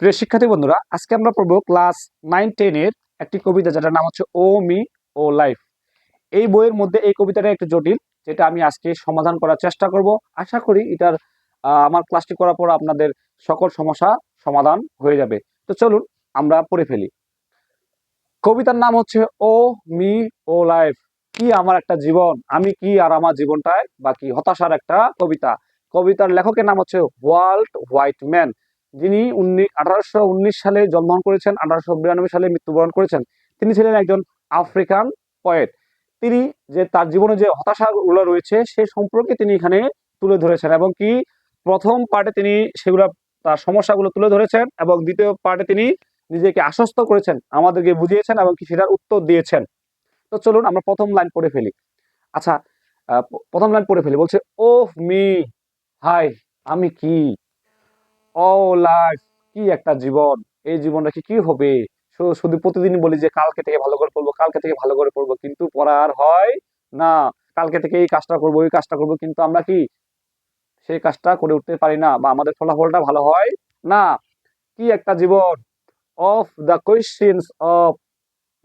প্রিয় শিক্ষার্থী বন্ধুরা, আজকে আমরা পড়ব ক্লাস 9-10 এর একটি কবিতা যেটার নাম হচ্ছে ও মি ও লাইফ। এই বইয়ের মধ্যে এই কবিতাটা একটু জটিল, যেটা আমি আজকে সমাধান করার চেষ্টা করব। আশা করি এটার আমার ক্লাসটি করার পর আপনাদের সকল সমস্যা সমাধান হয়ে যাবে। তো চলুন আমরা পড়ে ফেলি। কবিতার নাম হচ্ছে ও মি ও লাইফ। কি আমার একটা জীবন, আমি কি আর আমার জীবনটায় বা কি, হতাশার একটা কবিতা। কবিতার লেখকের নাম হচ্ছে ওয়াল্ট হোয়াইটম্যান, যিনি 1819 সালে জন্মগ্রহণ করেছেন, 1892 সালে মৃত্যুবরণ করেছেন। তিনি ছিলেন একজন আফ্রিকান পোয়েট। তিনি যে তার জীবনে যে হতাশাগুলো রয়েছে সে সম্পর্কে তিনি এখানে তুলে ধরেছেন, এবং কি প্রথম পার্টে তিনি সেগুলো তার সমস্যাগুলো তুলে ধরেছেন, এবং দ্বিতীয় পার্টে তিনি নিজেকে আশ্বস্ত করেছেন, আমাদেরকে বুঝিয়েছেন এবং কি সেটার উত্তর দিয়েছেন। তো চলুন আমরা প্রথম লাইন পড়ে ফেলি। আচ্ছা, প্রথম লাইন পড়ে ফেলি। বলছে, ও মি, হাই, আমি কি, ও লাইফ, কি একটা জীবন, এই জীবনটা কি হবে। শুধু প্রতিদিন বলি যে কালকে থেকে ভালো করে পড়বো, কালকে থেকে ভালো করে পড়বো, কিন্তু পড়া আর হয় না। কালকে থেকে এই কাজটা করবো, ওই কাজটা করবো, কিন্তু আমরা কি সেই কাজটা করে উঠতে পারি না, বা আমাদের ফলাফলটা ভালো হয় না। কি একটা জীবন, of the questions of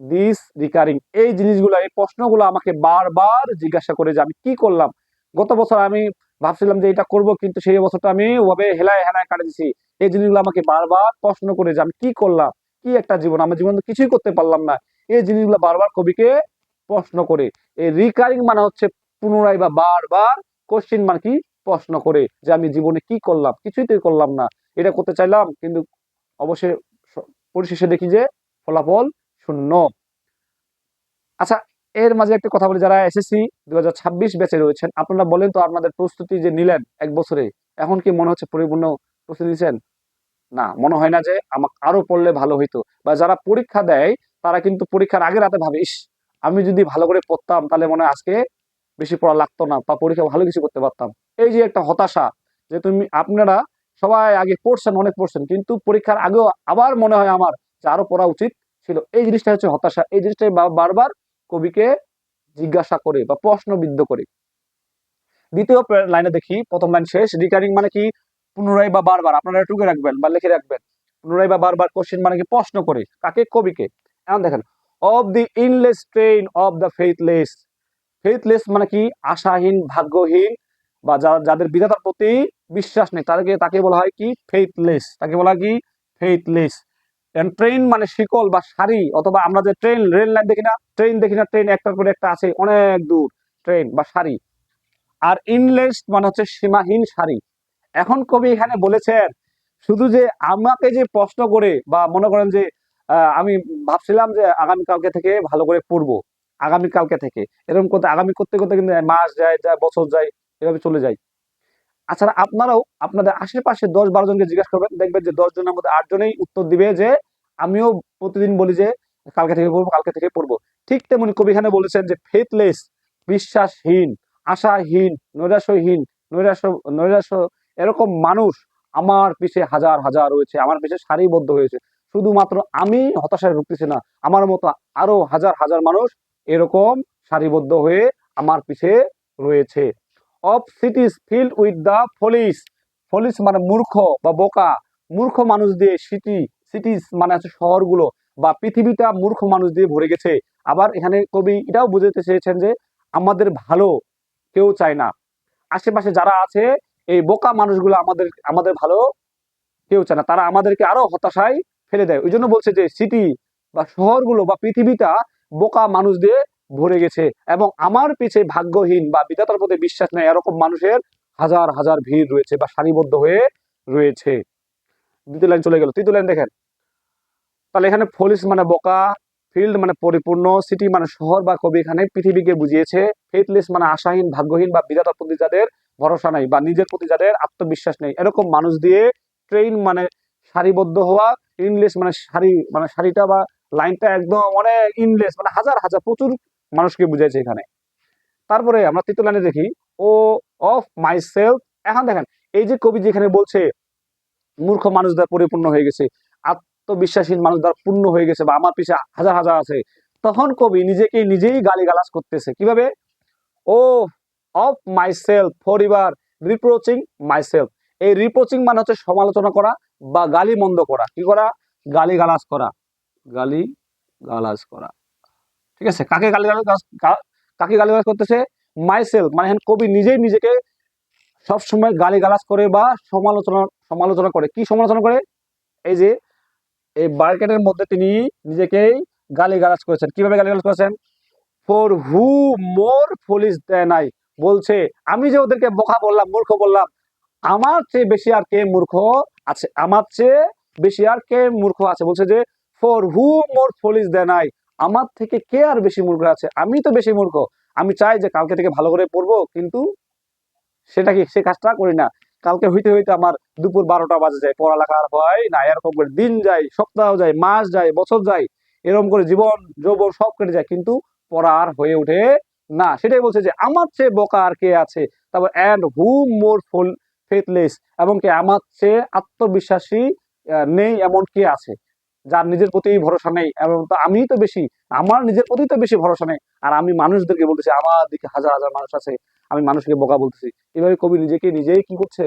this recurring, এই জিনিসগুলো, এই প্রশ্নগুলো আমাকে বারবার জিজ্ঞাসা করে যে আমি কি করলাম। গত বছর আমি ভাবছিলাম যে এটা করব, কিন্তু সেই বছরটা আমি ওভাবে হেলায় হেলায় কাটে দিছি। এই জিনিসগুলো আমাকে বারবার প্রশ্ন করে যে আমি কি করলাম, কি একটা জীবন, আমার জীবন তো কিছুই করতে পারলাম না। এই জিনিসগুলো বারবার কবিকে প্রশ্ন করে। এই রিকারিং মানে হচ্ছে পুনরায় বা বারবার, কোশ্চিন মানে কি, প্রশ্ন করে যে আমি জীবনে কি করলাম, কিছুই তো করলাম না। এটা করতে চাইলাম, কিন্তু অবশ্যই পরিশেষে দেখি যে ফলাফল শূন্য। আচ্ছা, এর মাঝে একটা কথা বলি, যারা এসএসসি 2026 ব্যাচে রয়েছেন, আপনারা বলেন তো আপনাদের প্রস্তুতি যে নিলেন এক বছরে, এখন কি মনে হচ্ছে পরিপূর্ণ প্রস্তুতি নিয়েছেন? না, মনে হয় না যে আমাকে আরো পড়লে ভালো হইতো। বা যারা পরীক্ষা দেয় তারা কিন্তু পরীক্ষার আগে রাতে ভাবে, ইস, আমি যদি ভালো করে পড়তাম তাহলে মনে হয় আজকে বেশি পড়া লাগতো না, বা পরীক্ষা ভালো কিছু করতে পারতাম। এই যে একটা হতাশা, যে আপনারা সবাই আগে পড়ছেন, অনেক পড়ছেন, কিন্তু পরীক্ষার আগেও আবার মনে হয় আমার যে আরো পড়া উচিত ছিল। এই জিনিসটা হচ্ছে হতাশা। এই জিনিসটাই বারবার কবিকে জিজ্ঞাসা করে বা প্রশ্নবিদ্ধ করে। দ্বিতীয় লাইনে দেখি, প্রথম লাইন শেষ, রিকারিং মানে কি, পুনরায় বা বারবার। আপনারা টুকে রাখবেন বা লিখে রাখবেন, পুনরায় বা বারবার। কোশ্চেন মানে কি, প্রশ্ন করে। কাকে? কবিকে। এখন দেখেন, of the endless train of the faithless. Faithless মানে কি, আশাহীন, ভাগ্যহীন, বা যাদের বিধাতার প্রতি বিশ্বাস নেই, তাকে বলা হয় কি, ফেইথলেস। তাকে বলা হয় কি, ফেইথলেস। ট্রেন মানে শিকল বা সারি, অথবা আমরা যে ট্রেন, রেল লাইন দেখি না, ট্রেন দেখি না, ট্রেন একটার পর একটা আছে অনেক দূর, ট্রেন বা সারি। আর ইনলেস মানে হচ্ছে সীমাহীন সারি। এখন কবি এখানে বলেছেন, শুধু যে আমাকে যে প্রশ্ন করে, বা মনে করেন যে আমি ভাবছিলাম যে আগামীকালকে থেকে ভালো করে পড়বো, আগামীকালকে থেকে এরকম করতে, আগামী করতে করতে কিন্তু মাস যায় যায়, বছর যায়, এভাবে চলে যায়। আচ্ছা, আপনারাও আপনাদের আশেপাশে 10-12 জনকে জিজ্ঞাসা করবেন, দেখবেন যে 10 জনের মধ্যে 8 জনেই উত্তর দিবে যে আমিও প্রতিদিন বলি যে কালকে থেকে পড়বো, কালকে থেকে পড়বো। ঠিক তেমনি কবি এখানে বলেছেন যে ফেথলেস, বিশ্বাসহীন, আশাহীন, নৈরাশ্যহীন, নৈরাশ্য নৈরাশ্য এরকম মানুষ আমার পিছে হাজার হাজার রয়েছে, আমার পিছে সারিবদ্ধ হয়েছে। শুধুমাত্র আমি হতাশায় ভুগতেছি না, আমার মতো আরো হাজার হাজার মানুষ এরকম সারিবদ্ধ হয়ে আমার পিছে রয়েছে। Of cities filled with the foolish. Foolish মানে মূর্খ বা বোকা। মূর্খ মানুষ দিয়ে সিটিজ মানে হচ্ছে শহরগুলো, বা পৃথিবীটা মূর্খ মানুষ দিয়ে ভরে গেছে। আবার এখানে কবি এটাও বুঝাতে চেয়েছেন যে আমাদের ভালো কেউ চায় না। আশেপাশে যারা আছে এই বোকা মানুষগুলো আমাদের আমাদের ভালো কেউ চায় না, তারা আমাদেরকে আরো হতাশায় ফেলে দেয়। ওই জন্য বলছে যে সিটি বা শহরগুলো বা পৃথিবীটা বোকা মানুষ দিয়ে ভরে গেছে, এবং আমার পিছে ভাগ্যহীন বা বিধাতার প্রতি বিশ্বাস নেই এরকম মানুষের হাজার হাজার ভিড় রয়েছে বা সারিবদ্ধ হয়ে রয়েছে। দ্বিতীয় লাইন চলে গেল, তৃতীয় লাইন দেখেন। তাহলে এখানে ফলিস মানে বোকা, ফিল্ড মানে পরিপূর্ণ, সিটি মানে শহর, বা কবি এখানে পৃথিবীকে বুঝিয়েছে। ফেথলেস মানে আশাহীন, ভাগ্যহীন, বা বিধাতার প্রতি যাদের ভরসা নাই, বা নিজের প্রতি যাদের আত্মবিশ্বাস নেই, এরকম মানুষ দিয়ে। ট্রেন মানে সারিবদ্ধ হওয়া, ইনলেস মানে সারি, মানে সারিটা বা লাইনটা একদম অনেক ইনলেস, মানে হাজার হাজার প্রচুর মানুষকে বুঝাইছে এখানে। তারপরে আমরা তৃতীয় লাইনে দেখি, ও অফ মাই সেলফ। এখন দেখেন, এই যে কবি যেখানে বলছে মূর্খ মানুষ দ্বারা পরিপূর্ণ হয়ে গেছে, আত্মবিশ্বাসীন মানুষ দ্বারা পূর্ণ হয়ে গেছে, বা আমার পিছে হাজার হাজার আছে, তখন কবি নিজেকে নিজেই গালিগালাজ করতেছে। কিভাবে? O of myself forever reproaching myself. এই রিপ্রোচিং মানে হচ্ছে সমালোচনা করা, বা গালি মন্দ করা, কি করা, গালি গালাজ করা, গালি গালাজ করা। ঠিক আছে, কাকে গালি গালাজ, কাকে গালি গালাজ করতেছে, মাইসেলফ, মানে এখানে কবি নিজেই নিজেকে সবসময় গালি গালাজ করে বা সমালোচনা সমালোচনা করে। কি সমালোচনা করে, এই যে এই বার্কেটের মধ্যে তিনি নিজেকেই গালি গালাজ করেছেন। কিভাবে গালি গালাজ করেছেন, for who more foolish than I, বলছে আমি যে ওদেরকে বোকা বললাম, মূর্খ বললাম, আমার চেয়ে বেশি আর কে মূর্খ আছে, আমার চেয়ে বেশি আর কে মূর্খ আছে। বলছে যে for who more foolish than I, আমার থেকে কে আর বেশি মূর্খ আছে, আমি তো বেশি মূর্খ। আমি চাই যে কালকে থেকে ভালো করে পড়বো, কিন্তু সেটা কি, সে কাজটা করি না। কালকে হইতে হইতে আমার দুপুর 12টা বাজে যায়, পড়ালেখা আর হয় না। এরকম করে দিন যায়, সপ্তাহ যায়, মাস যায়, বছর যায়, এরকম করে জীবন যৌবন সব কেটে যায়, কিন্তু পড়া আর হয়ে ওঠে না। সেটাই বলছে যে আমার চেয়ে বোকা আর কে আছে। তারপর অ্যান্ড হু মোর ফুল ফেথলেস, এবং কি আমার চেয়ে আত্মবিশ্বাসী নেই এমন কে আছে, যার নিজের প্রতি ভরসা নেই। এবং তো আমি তো বেশি, আমার নিজের প্রতি তো বেশি ভরসা নেই, আর আমি মানুষদেরকে বলতেছি আমার দিকে হাজার হাজার মানুষ আছে, আমি মানুষকে বোকা বলতেছি। এভাবে কবি নিজেকে নিজেই কি করছে,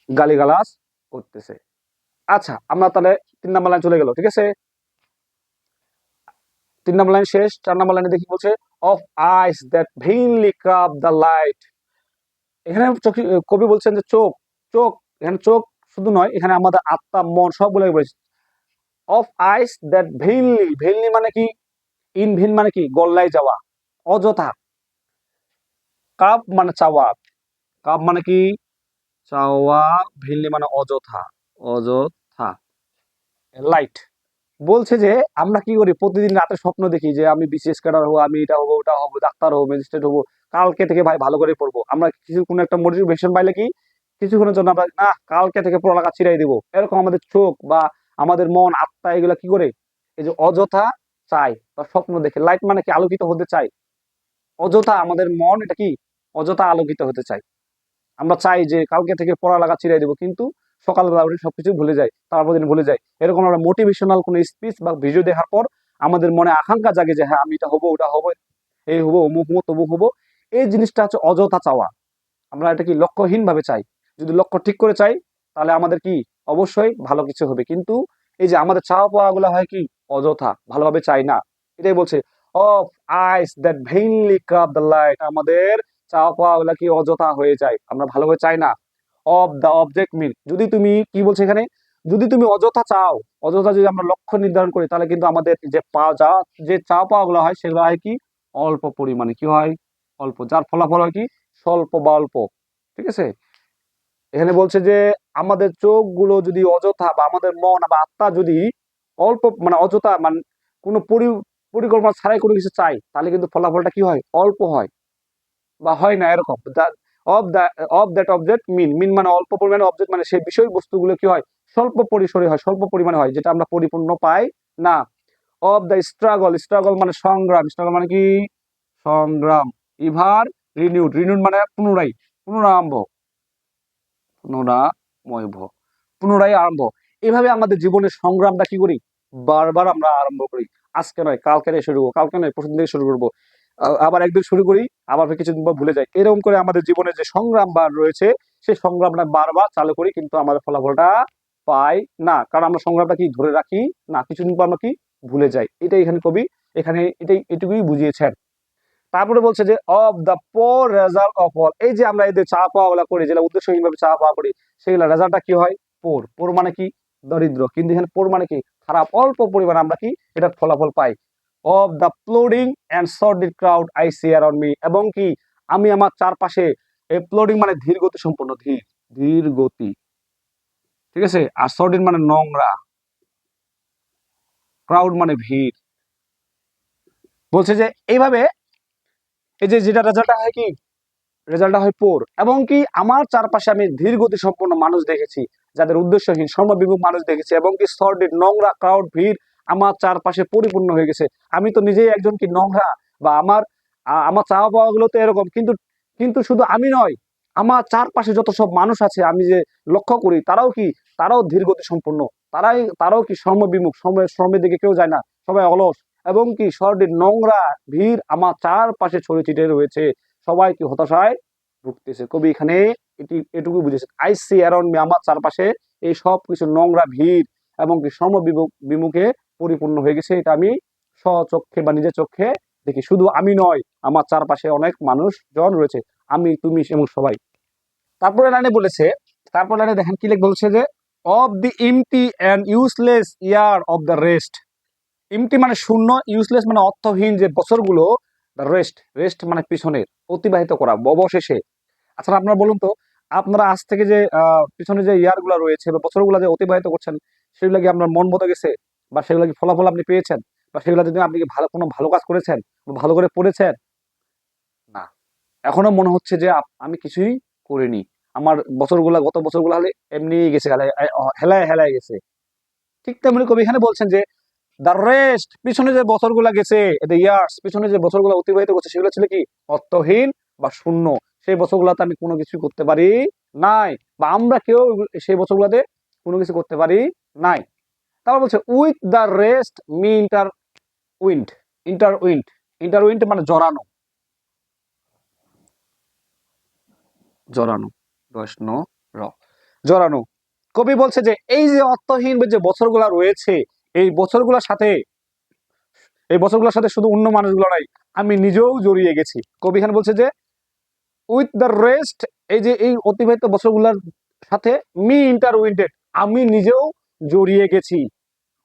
গালিগালাজ করতেছে। আচ্ছা, আমরা তাহলে 3 নম্বর লাইন চলে গেল, ঠিক আছে। 3 নম্বর লাইন শেষ, 4 নম্বর লাইনে দেখি বলছে, of eyes that vainly crave the light. এখানে কবি বলছেন যে চোখ, চোখ, এখানে চোখ শুধু নয়, এখানে আমাদের আত্মা মন সবগুলো বলেছে। অফ আইস দ্যাট ভেইনলি, ভেইনলি মানে কি, ইন ভিন মানে কি, গল্লায় যাওয়া, অযথা। কাপ মানে চাওয়া, কাপ মানে কি, চাওয়া, ভেইনলি মানে অযথা, অযথা। লাইট বলছে যে আমরা কি করি, প্রতিদিন রাতে স্বপ্ন দেখি যে আমি বিসিএস ক্যাডার হবো, আমি এটা হবো, ওটা হবো, ডাক্তার হবো, ম্যাজিস্ট্রেট হবো, কালকে থেকে ভাই ভালো করে পড়বো। আমরা কিছু কোনো একটা মোটিভেশন পাইলে কি, কিছুক্ষণের জন্য আমরা না কালকে থেকে পড়ালেখা ছিড়াই দিব, এরকম আমাদের চোখ বা আমাদের মন আত্মা এগুলা কি করে, এই যে অযথা চাই বা স্বপ্ন দেখে। লাইট মানে কি, আলোকিত হতে চাই। অযথা আমাদের মন এটা কি, অযথা আলোকিত হতে চাই। আমরা চাই যে কালকে থেকে পড়ালেখা ছিড়াই দেবো, কিন্তু সকালবেলা উঠে সবকিছু ভুলে যাই, তারপর দিন ভুলে যাই। এরকম আমরা মোটিভেশনাল কোনো স্পিচ বা ভিডিও দেখার পর আমাদের মনে আকাঙ্ক্ষা জাগে যে হ্যাঁ আমি এটা হবো, ওটা হবো, এই হবো, অমুক হবো, তমুক হবো। এই জিনিসটা হচ্ছে অযথা চাওয়া। আমরা এটা কি লক্ষ্যহীন ভাবে চাই। যদি লক্ষ্য ঠিক করে চাই, তাহলে আমাদের কি অবশ্যই ভালো কিছু হবে। কিন্তু এই যে আমাদের চাওয়া পাওয়া গুলো হয় কি, অযথা, ভালোভাবে চাই না। এটাই বলছে, of eyes that vainly crave the light, আমাদের চাওয়া পাওয়া গুলা কি অযথা হয়ে যায়, আমরা ভালোভাবে চাই না। অফ দ্য অবজেক্ট মিন, যদি তুমি কি বলছে এখানে, যদি তুমি অযথা চাও, অযথা যদি আমরা লক্ষ্য নির্ধারণ করি, তাহলে কিন্তু আমাদের যে পাওয়া যা, যে চাওয়া পাওয়া গুলো হয় সেগুলো হয় কি, অল্প পরিমাণে, কি হয়, অল্প, যার ফলাফল হয় কি, স্বল্প বা অল্প। ঠিক আছে, এখানে বলছে যে আমাদের চোখগুলো যদি অযথা, বা আমাদের মন বা আত্মা যদি অল্প মানে অযথা মানে কোনো পরিকল্পনা ছাড়াই কোনো কিছু চাই, তাহলে কিন্তু ফলাফলটা কি হয়, অল্প হয় বা হয় না। এরকম of the of that object mean, mean মানে অল্প পরিমাণে, অবজেক্ট মানে সেই বিষয়বস্তুগুলো কি হয়, স্বল্প পরিসরে হয়, স্বল্প পরিমাণে হয়, যেটা আমরা পরিপূর্ণ পাই না। অফ দ্য স্ট্রাগল, স্ট্রাগল মানে সংগ্রাম, স্ট্রাগল মানে কি, সংগ্রাম। ইভার রিনিউড, রিনিউড মানে পুনরায়, পুনরারম্ভ, পুনরাময়, পুনরায় আরম্ভ। এভাবে আমাদের জীবনের সংগ্রামটা কি করি, বারবার আমরা আরম্ভ করি। আজকে নয় কালকে থেকে শুরু করবো, কালকে নয় পরশু থেকে শুরু করবো, আবার একদিন শুরু করি, আবার কিছুদিন পর ভুলে যাই। এরকম করে আমাদের জীবনের যে সংগ্রাম বার রয়েছে, সেই সংগ্রামটা বারবার চালু করি, কিন্তু আমাদের ফলাফলটা পাই না, কারণ আমরা সংগ্রামটা কি ধরে রাখি না, কিছুদিন পর আমরা কি ভুলে যাই। এটাই এখানে কবি এখানে এটাই এটুকুই বুঝিয়েছেন। তারপরে বলছে যে of the poor result of all, এই যে আমরা এদের চা পাওয়া গুলা করি, যেটা উদ্দেশ্যহীনভাবে চা পাওয়া করি, সেগুলা রেজাল্টটা কি হয়, পোর। পোর মানে কি, দরিদ্র। কিন্তু এখানে পোর মানে কি, খারাপ, অল্প পরিমাণ আমরা কি এটার ফলাফল পাই। Of the plodding and sordid crowd I see around me, এবং কি আমি আমার চারপাশে, এই প্লোডিং মানে ধীর গতি সম্পন্ন, ধীর, ধীর গতি, ঠিক আছে। আর সর্ডিড মানে নোংরা, ক্রাউড মানে ভিড়। বলছে যে এইভাবে, এই যে যেটা রেজাল্টটা হয় কি, রেজাল্টটা হয় পোর। এবং কি আমার চারপাশে আমি ধীর গতি সম্পন্ন মানুষ দেখেছি, যাদের উদ্দেশ্যহীন সর্ববিমুখ মানুষ দেখেছি, এবং কি সর্ডিড নোংরা, ক্রাউড ভিড় আমার চারপাশে পরিপূর্ণ হয়ে গেছে। আমি তো নিজেই একজন কি নোংরা, বা আমার আমার চাওয়া পাওয়া গুলো তো এরকম, কিন্তু কিন্তু শুধু আমি নয়, আমার চারপাশে যত সব মানুষ আছে আমি যে লক্ষ্য করি, তারাও কি, তারাও ধীর গতি সম্পন্ন, তারাও কি শ্রমবিমুখ, শ্রমের দিকে কেউ যায় না, সবাই অলস। এবং কি সর্ডিড নোংরা ভিড় আমার চারপাশে ছড়িয়ে ছিটিয়ে রয়েছে, সবাই কি হতাশায় ভুগতেছে। কবি এখানে এটুকু বুঝেছে, আই সি অ্যারাউন্ড মি, আমার চারপাশে এই সব কিছু নোংরা ভিড় এবং কি বিমুখে পরিপূর্ণ হয়ে গেছে। এটা আমি স্বচক্ষে বা নিজের চোখে দেখি। শুধু আমি নয়, আমার চারপাশে অনেক মানুষজন রয়েছে, আমি তুমি এবং সবাই। তারপরে লাইনে বলেছে, তারপর লাইনে দেখেন কি বলছে যে of the empty and useless year of the rest. Empty মানে শূন্য, ইউজলেস মানে অর্থহীন যে বছরগুলো, দ্য রেস্ট, রেস্ট মানে পিছনের, অতিবাহিত করা, অবশেষে। আচ্ছা আপনারা বলুন তো, আপনারা আজ থেকে যে পিছনে যে ইয়ারগুলো রয়েছে বা বছরগুলো যে অতিবাহিত করছেন, সেগুলো কি আপনার মন মতো গেছে, বা সেগুলো কি ফলাফল আপনি পেয়েছেন, বা সেগুলো যদি আপনি কি ভালো কোনো ভালো কাজ করেছেন বা ভালো করে পড়েছেন? না, এখনো মনে হচ্ছে যে আমি কিছুই করিনি। আমার বছরগুলা, গত বছরগুলো হলে এমনি গেছে, হেলায় হেলায় গেছে। ঠিক তেমনি কবি এখানে বলছেন যে দ্য রেস্ট, পিছনে যে বছরগুলো গেছে, দ্য ইয়ার্স, পিছনে যে বছরগুলো অতিবাহিত করছে, সেগুলো ছিল কি অর্থহীন বা শূন্য। সেই বছরগুলোতে আমি কোনো কিছু করতে পারি নাই, বা আমরা কেউ সেই বছরগুলোতে কোনো কিছু করতে পারি নাই। তারপর বলছে with the rest me inter wind, inter wind, inter wind মানে জড়ানো, জড়ানো, প্রশ্ন র, জড়ানো। কবি বলছে যে এই যে অর্থহীন যে বছরগুলো রয়েছে, এই বছরগুলোর সাথে, এই বছরগুলোর সাথে শুধু অন্য মানুষগুলো নাই, আমি নিজেও জড়িয়ে গেছি। কবি এখানে বলছে যে উইথ দ্য রেস্ট, এই যে এই অতিবাহিত বছরগুলোর সাথে মি ইন্টারউইন্টেড, আমি নিজেও জড়িয়ে গেছি।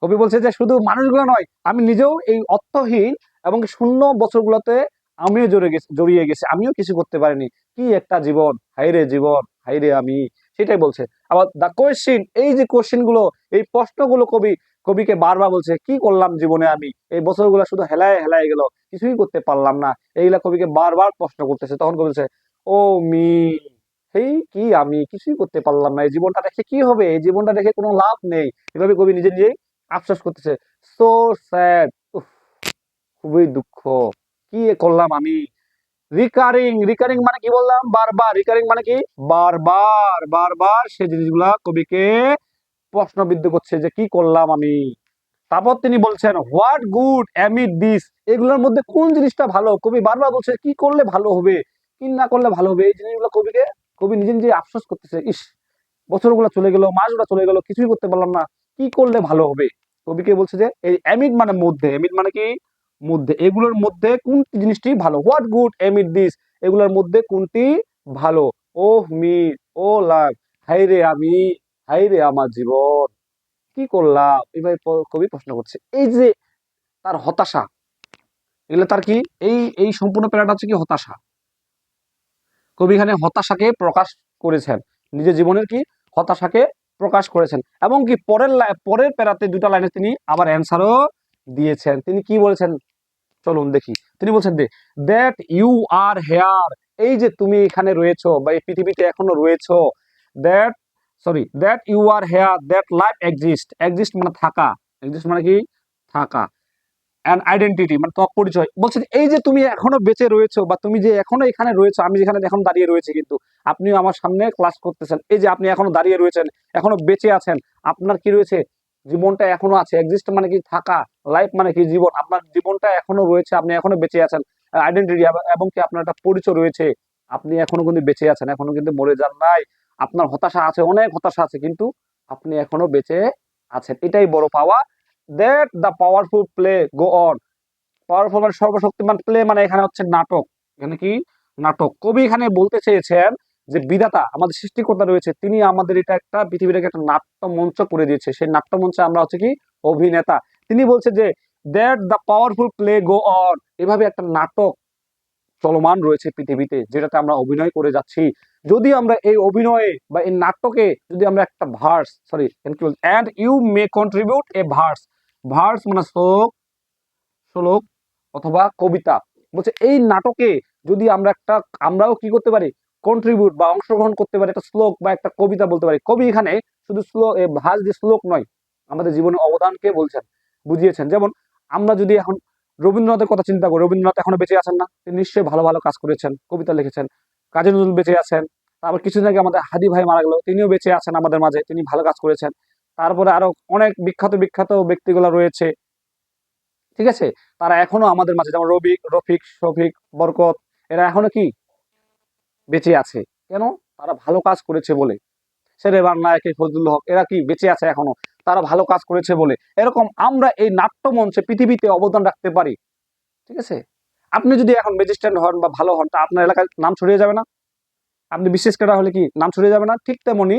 কবি বলছে যে শুধু মানুষগুলো নয়, আমি নিজেও এই অর্থহীন এবং শূন্য বছরগুলোতে আমিও জড়িয়ে গেছি, আমিও কিছু করতে পারিনি। কি একটা জীবন, হাইরে জীবন, হাইরে আমি, সেটাই বলছে। আবার দ্য কোয়েশ্চেন, এই যে কোয়েশ্চেন গুলো, এই প্রশ্নগুলো কবিকে বারবার বলছে, কি করলাম জীবনে আমি, এই বছরগুলো শুধু হেলায় হেলায় গেল, কিছুই করতে পারলাম না, এইগুলা কবিকে বারবার প্রশ্ন করতেছে। তখন কবি বলছে ও মি, এই কি আমি কিছুই করতে পারলাম না, এই জীবনটা রেখে কি হবে, এই জীবনটা রেখে কোনো লাভ নেই। এভাবে কবি নিজে নিজেই আফসোস করতেছে। সো স্যাড, খুবই দুঃখ, কি করলাম আমি। রিকারিং, রিকারিং মানে কি বললাম, বারবার, রিকারিং মানে কি বারবার, বারবার সে জিনিসগুলা কবিকে প্রশ্নবিদ্ধ করছে যে কি করলাম আমি। তারপর তিনি বলছেন হোয়াট গুড অ্যামিড দিস, এগুলোর মধ্যে কোন জিনিসটা ভালো, কবি বারবার বলছে কি করলে ভালো হবে, কি না করলে ভালো হবে, এই জিনিসগুলো কবি নিজে নিজে আফসোস করতেছে। ইস, বছরগুলো চলে গেল, মাসগুলো চলে গেল, কিছুই করতে পারলাম না, কি করলে ভালো হবে। কবিকে বলছে যে এই অ্যামিড মানে মধ্যে, অ্যামিড মানে কি মধ্যে, এগুলোর মধ্যে কোন জিনিসটি ভালো, হোয়াট গুড অ্যামিড দিস, এগুলোর মধ্যে কোনটি ভালো। ও মি, ও লাইফ, হাইরে আমি, হাইরে আমার জীবন, কি করলাম, এভাবে কবি প্রশ্ন করছে। এই যে তার হতাশা, এগুলো তার কি, এই এই সম্পূর্ণ প্যারাটা হচ্ছে কি হতাশা। কবি এখানে হতাশাকে প্রকাশ করেছেন, নিজের জীবনের কি হতাশাকে প্রকাশ করেছেন। এবং কি পরের প্যারাতে দুটা লাইনে তিনি আবার অ্যান্সারও দিয়েছেন। তিনি কি বলেছেন চলুন দেখি। তিনি বলছেন যে দ্যাট ইউ আর হেয়ার, এই যে তুমি এখানে রয়েছো বা এই পৃথিবীতে এখনো রয়েছো, that, sorry, that you are here, that life exist, exist মানে থাকা, এক্সিস্ট মানে কি থাকা, অ্যান আইডেন্টিটি মানে তোমার পরিচয়। বলছে এই যে তুমি এখনো বেঁচে রয়েছো বা তুমি যে এখনো এখানে রয়েছো, আমি যেখানে এখন দাঁড়িয়ে রয়েছি, কিন্তু আপনিও আমার সামনে ক্লাস করতেছেন, এই যে আপনি এখনো দাঁড়িয়ে রয়েছেন, এখনো বেঁচে আছেন, আপনার কি রয়েছে, জীবনটা এখনো আছে। এক্সিস্ট মানে কি থাকা, লাইফ মানে কি জীবন, আপনার জীবনটা এখনো রয়েছে, আপনি এখনো বেঁচে আছেন, আইডেন্টিটি এবং কি আপনার একটা পরিচয় রয়েছে, আপনি এখনো কিন্তু বেঁচে আছেন, এখনো কিন্তু মরে যান নাই। আপনার হতাশা আছে, অনেক হতাশা আছে, কিন্তু আপনি এখনো বেঁচে আছেন, এটাই বড় পাওয়া। That the powerful play go on, powerful মানে সর্বশক্তিমান, প্লে মানে এখানে হচ্ছে নাটক, এখানে কি নাটক। কবি এখানে বলতে চেয়েছেন যে বিধাতা, আমাদের সৃষ্টিকর্তা রয়েছে, তিনি আমাদের এটা একটা পৃথিবীটাকে একটা নাট্য মঞ্চ করে দিয়েছে, সেই নাট্য মঞ্চে আমরা হচ্ছে কি অভিনেতা। তিনি বলছে যে that the powerful play go on, এভাবে একটা নাটক চলমান রয়েছে পৃথিবীতে, যেটাতে আমরা অভিনয় করে যাচ্ছি। যদি আমরা এই অভিনয়ে বা এই নাটকে যদি আমরা একটা verse, sorry, and you may contribute a verse, verse মানে শ্লোক, শ্লোক অথবা কবিতা। বলছে এই নাটকে যদি আমরা একটা, আমরাও কি করতে পারি, কন্ট্রিবিউট বা অংশগ্রহণ করতে পারি, একটা শ্লোক বা একটা কবিতা বলতে পারি। কবি এখানে শুধু শ্লোক, ভাস যে শ্লোক নয়, আমাদের জীবনের অবদানকে বলছেন, বুঝিয়েছেন। যেমন আমরা যদি এখন রবীন্দ্রনাথের কথা চিন্তা করি, রবীন্দ্রনাথ এখনো বেঁচে আছেন না, তিনি নিশ্চয়ই ভালো ভালো কাজ করেছেন, কবিতা লিখেছেন। কাজী নজরুল বেঁচে আছেন। তারপর কিছুদিন আগে আমাদের হাদি ভাই মারা গেল, তিনিও বেঁচে আছেন আমাদের মাঝে, তিনি ভালো কাজ করেছেন। তারপরে আরো অনেক বিখ্যাত বিখ্যাত ব্যক্তিগুলো রয়েছে, ঠিক আছে, তারা এখনো আমাদের মাঝে, যেমন রফিক, শফিক, বরকত, এরা এখনো কি বেঁচে আছে। কেন? তারা ভালো কাজ করেছে বলে। শেরে বাংলা একে ফজলুল হক, এরা কি বেঁচে আছে এখনো, তারা ভালো কাজ করেছে বলে। এরকম আমরা এই নাট্যমঞ্চে পৃথিবীতে অবদান রাখতে পারি। ঠিক আছে, আপনি যদি এখন ম্যাজিস্ট্রেট হন বা ভালো হন, তা আপনার এলাকায় নাম ছড়িয়ে যাবে না? আপনি বিশেষ ক্যাডার হলে কি নাম ছড়িয়ে যাবে না? ঠিক তেমনি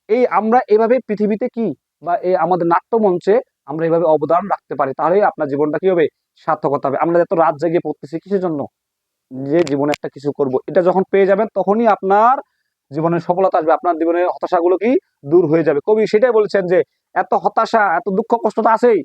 এই আমরা এভাবে পৃথিবীতে কি বা এই আমাদের নাট্যমঞ্চে আমরা এভাবে অবদান রাখতে পারি, তাহলেই আপনার জীবনটা কি হবে, সার্থকতা হবে। আমরা এত রাত জেগে পড়তেছি কিসের জন্য? যে জীবনে একটা কিছু করব, এটা যখন পেয়ে যাবেন তখনই আপনার জীবনের সফলতা আসবে, আপনার জীবনের হতাশাগুলো কি দূর হয়ে যাবে। কবি সেটাই বলেছেন যে এত হতাশা এত দুঃখ কষ্ট তো আছেই,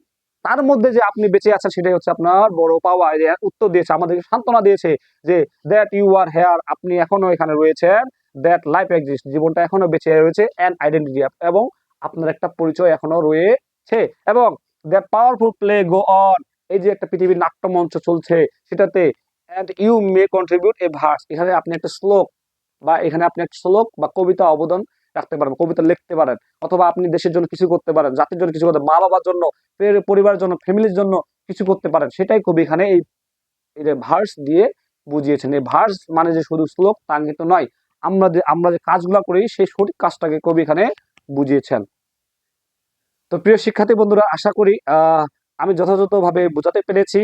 তার মধ্যে যে আপনি বেঁচে আছেন সেটাই হচ্ছে আপনার বড় পাওয়া। এই যে উত্তর দিয়েছে, আমাদেরকে সান্ত্বনা দিয়েছে যে দ্যাট ইউ আর হেয়ার, আপনি এখনো এখানে রয়েছেন, দ্যাট লাইফ এক্সিস্ট, জীবনটা এখনো বেঁচে রয়েছে, অ্যান্ড আইডেন্টিটি, এবং আপনার একটা পরিচয় এখনো রয়েছে, এবং that powerful play go on, এই যে একটা পৃথিবীর নাট্যমঞ্চ চলছে সেটাতে, and you may contribute a verse, এখানে আপনি একটা শ্লোক বা এখানে আপনি একটা শ্লোক বা কবিতা অবদান রাখতে পারেন, কবিতা লিখতে পারেন, অথবা আপনি দেশের জন্য কিছু করতে পারেন, জাতির জন্য কিছু করতে, মা বাবার জন্য, পরিবারের জন্য, ফ্যামিলির জন্য কিছু করতে পারেন। সেটাই কবি এখানে এই ভার্স দিয়ে বুঝিয়েছেন। এই ভার্স মানে যে শুধু শ্লোক তা কিন্তু নয়, আমরা যে কাজগুলো করি সেই সঠিক কাজটাকে কবি এখানে বুঝিয়েছেন। তো প্রিয় শিক্ষার্থী বন্ধুরা, আশা করি আমি যথাযথভাবে বোঝাতে পেরেছি।